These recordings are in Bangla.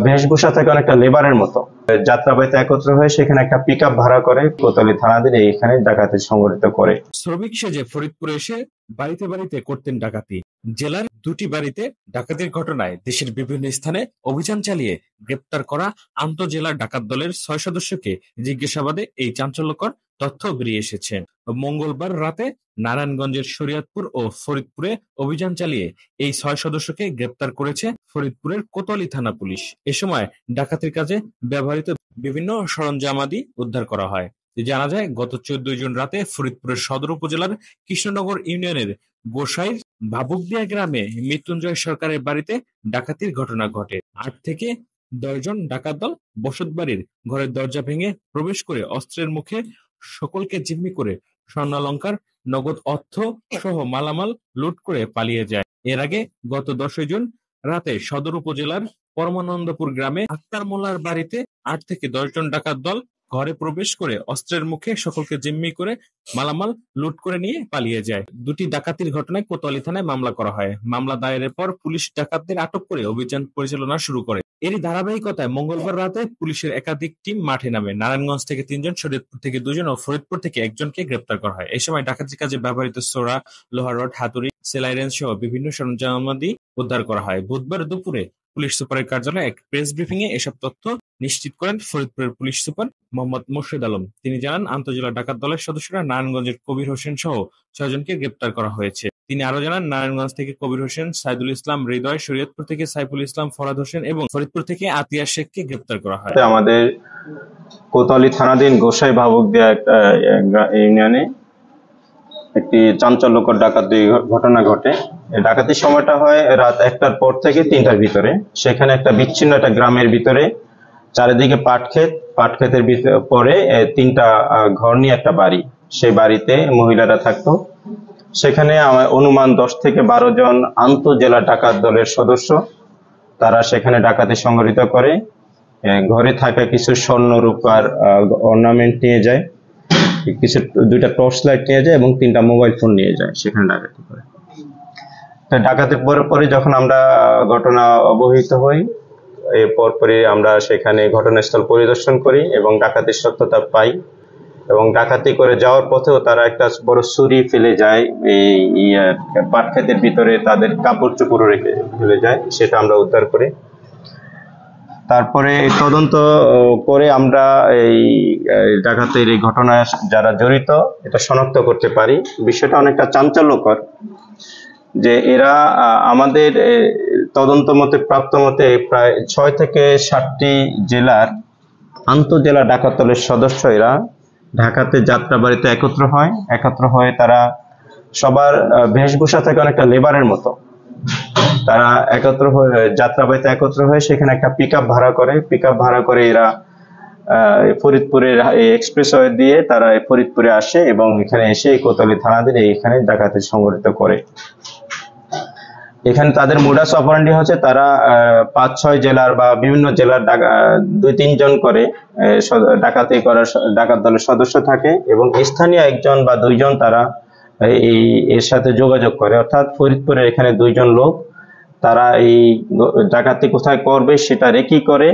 বেশভূষা থাকে অনেকটা লেবারের মতো। যাত্রাবাড়িতে একত্র হয়ে সেখানে একটা পিকআপ ভাড়া করে কোতোয়ালি থানাধীন এইখানে ডাকাতি সংঘটিত করে। শ্রমিক সেজে ফরিদপুরে এসে বাড়িতে বাড়িতে করতেন ডাকাতি। জেলার দুটি বাড়িতে ডাকাতির ঘটনায় দেশের বিভিন্ন স্থানে অভিযান চালিয়ে গ্রেপ্তার করা আন্তঃজেলা ডাকাত দলের ৬ সদস্যকে জিজ্ঞাসাবাদে এই চাঞ্চল্যকর তথ্য বেরিয়ে এসেছে। মঙ্গলবার রাতে নারায়ণগঞ্জের শরীয়তপুর ও ফরিদপুরে অভিযান চালিয়ে এই ৬ সদস্যকে গ্রেপ্তার করেছে ফরিদপুরের কোতোয়ালি থানা পুলিশ। এ সময় ডাকাতির কাজে ব্যবহৃত বিভিন্ন সরঞ্জামাদি উদ্ধার করা হয়। জানা যায়, গত ১৪ জুন রাতে ফরিদপুরের সদর উপজেলার কৃষ্ণনগর ইউনিয়নের গোসাইর ভাবুকদিয়া গ্রামে মৃত্যুঞ্জয় সরকারের বাড়িতে ডাকাতির ঘটনা ঘটে। ৮ থেকে ১০ জন ডাকাত দল বসতবাড়ির ঘরের দরজা ভেঙে প্রবেশ করে অস্ত্রের মুখে সকলকে জিম্মি করে স্বর্ণালংকার, নগদ অর্থ সহ মালামাল লুট করে পালিয়ে যায়। এর আগে গত ১০ জুন রাতে সদর উপজেলার পরমানন্দপুর গ্রামে আক্তার মোল্লার বাড়িতে ৮ থেকে ১০ জন ডাকাত দল ঘরে প্রবেশ করে অস্ত্রের মুখে সকলকে জিম্মি করে মালামাল লুট করে নিয়ে পালিয়ে যায়। দুটি ডাকাতির ঘটনায় কোতোয়ালি থানায় মামলা করা হয়। মামলা দায়েরের পর পুলিশ ডাকাতদের আটক করে অভিযান পরিচালনা শুরু করে। এরই ধারাবাহিকতায় মঙ্গলবার রাতে পুলিশের একাধিক টিম মাঠে নামে। নারায়ণগঞ্জ থেকে ৩ জন, শরীয়তপুর থেকে ২ জন ও ফরিদপুর থেকে ১ জনকে গ্রেপ্তার করা হয়। এই সময় ডাকাতির কাজে ব্যবহৃত সোরা, লোহার রড, হাতুড়ি, সেলাইরেঞ্জ সহ বিভিন্ন সরঞ্জামাদি উদ্ধার করা হয়। বুধবার দুপুরে পুলিশ সুপারের কার্যালয়ে এক প্রেস ব্রিফিং এ এসব তথ্য নিশ্চিত করেন ফরিদপুরের পুলিশ সুপার মোহাম্মদ মোর্শেদ আলম। তিনি জানান, আন্তঃজেলা ডাকাত দলের সদস্যরা নারায়ণগঞ্জের কবির হোসেন সহ ৬ জনকে গ্রেপ্তার করা হয়েছে। তিনি আরো জানান, নারায়ণগঞ্জ থেকে কবির হোসেন, সাইদুল ইসলাম হৃদয়, শরীয়তপুর থেকে সাইফুল ইসলাম ফরহাদ হোসেন এবং ফরিদপুর থেকে আতিয়া শেখকে গ্রেপ্তার করা হয়। আমাদের কোতোয়ালি থানাধীন গোসাই ভাবুকদিয়া ইউনিয়নে একটি চাঞ্চল্যকর ডাকাতি ঘটনা ঘটে। ডাকাতির সময়টা হয় রাত ১টার পর থেকে ৩টার ভিতরে। সেখানে একটা বিচ্ছিন্ন একটা গ্রামের ভিতরে চারিদিকে পাট ক্ষেতের পরে ৩টা ঘর নিয়ে একটা বাড়ি, সেই বাড়িতে মহিলারা থাকতো। সেখানে অনুমান ১০ থেকে ১২ জন আন্তঃজেলা ডাকাত দলের সদস্য, তারা সেখানে ডাকাতি সংঘটিত করে। ঘরে থাকা কিছু স্বর্ণ রূপার অর্নামেন্ট নিয়ে যায়, কিছু ২টা টর্চ লাইট নিয়ে যায় এবং ৩টা মোবাইল ফোন নিয়ে যায়, সেখানে ডাকাতি করে। তো ডাকাতির পরে যখন আমরা ঘটনা অবহিত হই, এর পরপরই আমরা সেখানে ঘটনাস্থল পরিদর্শন করি এবং ডাকাতির সত্যতা পাই। এবং ডাকাতি করে যাওয়ার পথেও তারা একটা বড় ছুরি ফেলে যায়, এই পাট ক্ষেতের ভিতরে তাদের কাপড় চোপড় রেখে ফেলে যায়, সেটা আমরা উদ্ধার করি। তারপরে তদন্ত করে আমরা এই ডাকাতের এই ঘটনায় যারা জড়িত এটা শনাক্ত করতে পারি। বিষয়টা অনেকটা চাঞ্চল্যকর যে এরা আমাদের তদন্ত মতে, প্রাপ্ত মতে প্রায় ৬ থেকে ৭টি জেলার আন্তঃজেলা ডাকাত দলের সদস্য এরা ঢাকাতে যাত্রাবাড়িতে একত্র হয়ে তারা সবার বেশভূষা থাকে অনেকটা লেবারের মতো। তারা যাত্রাবাড়িতে একত্র হয়ে সেখানে একটা পিকআপ ভাড়া করে এরা ফরিদপুরের এক্সপ্রেসওয়ে দিয়ে তারা ফরিদপুরে আসে এবং এখানে এসে কোতোয়ালি থানাধীন এখানে ডাকাতি সংঘটিত করে। এখানে তাদের মোডাস অপারেন্ডি হচ্ছে তারা ৫-৬ জেলার বা বিভিন্ন জেলার ২-৩ জন করে ডাকাতি করার ডাকাত দলের সদস্য থাকে এবং স্থানীয় ১ জন বা ২ জন তারা এর সাথে যোগাযোগ করে। অর্থাৎ ফরিদপুরের এখানে ২ জন লোক, তারা এই ডাকাতি কোথায় করবে সেটা রেকি করে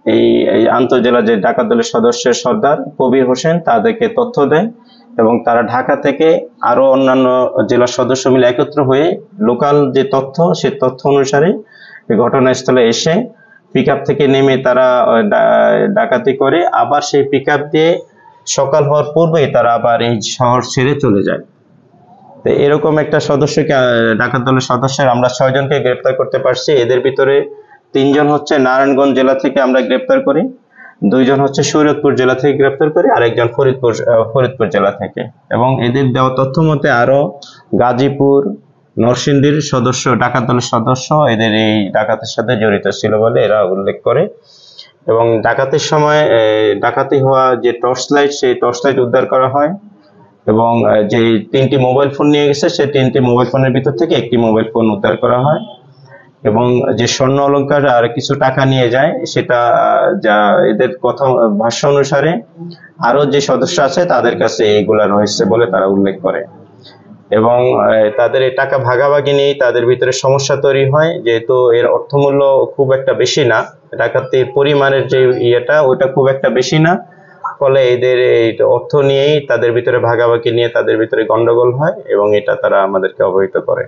এই আন্তঃজেলা যে ডাকাত দলের সদস্যের সর্দার কবির হোসেন তাদেরকে তথ্য দেয় এবং তারা ঢাকা থেকে আরো অন্যান্য জেলার সদস্য মিলে একত্র হয়ে লোকাল যে তথ্য, সেই তথ্য অনুসারে ঘটনাস্থলে এসে পিকআপ থেকে নেমে তারা ডাকাতি করে। আবার সেই পিকআপ দিয়ে সকাল হওয়ার পূর্বেই তারা আবার এই শহর ছেড়ে চলে যায়। তো এরকম একটা ডাকাত দলের সদস্যের আমরা ৬ জনকে গ্রেপ্তার করতে পারছি। এদের ভিতরে ৩ জন হচ্ছে নারায়ণগঞ্জ জেলা থেকে আমরা গ্রেপ্তার করি, ২ জন হচ্ছে শরীয়তপুর জেলা থেকে গ্রেপ্তার করি, আর ১ জন ফরিদপুর জেলা থেকে। এবং এদের দেওয়া তথ্য মতে আরো গাজীপুর, নরসিংদীর ডাকাত দলের সদস্য এদের এই ডাকাতের সাথে জড়িত ছিল বলে এরা উল্লেখ করে। এবং ডাকাতির সময় ডাকাতি হওয়া যে টর্চ লাইট, সেই টর্চ লাইট উদ্ধার করা হয় এবং যে ৩টি মোবাইল ফোন নিয়ে গেছে সেই 3টি মোবাইল ফোনের ভিতর থেকে 1টি মোবাইল ফোন উদ্ধার করা হয় এবং যে স্বর্ণ অলংকার আর কিছু টাকা নিয়ে যায়, সেটা যা এদের কথা ভাষ্য অনুসারে আরো যে সদস্য আছে তাদের কাছে এগুলা রয়েছে বলে তারা উল্লেখ করে। এবং তাদের এই টাকা ভাগাভাগি নিয়ে তাদের ভিতরে সমস্যা তৈরি হয়, যেহেতু এর অর্থমূল্য খুব একটা বেশি না। ডাকাতির পরিমাণের যে ইয়েটা ওটা খুব একটা বেশি না, ফলে এদের এই অর্থ নিয়েই তাদের ভিতরে ভাগাভাগি নিয়ে তাদের ভিতরে গন্ডগোল হয় এবং এটা তারা আমাদেরকে অবহিত করে।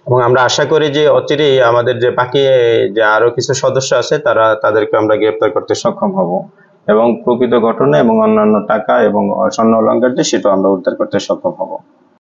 এবং আমরা আশা করি যে অচিরেই আমাদের যে বাকি যে আরো কিছু সদস্য আছে তাদেরকে আমরা গ্রেপ্তার করতে সক্ষম হব এবং প্রকৃত ঘটনা এবং অন্যান্য টাকা এবং স্বর্ণ অলংকার যে সেটা আমরা উদ্ধার করতে সক্ষম হব।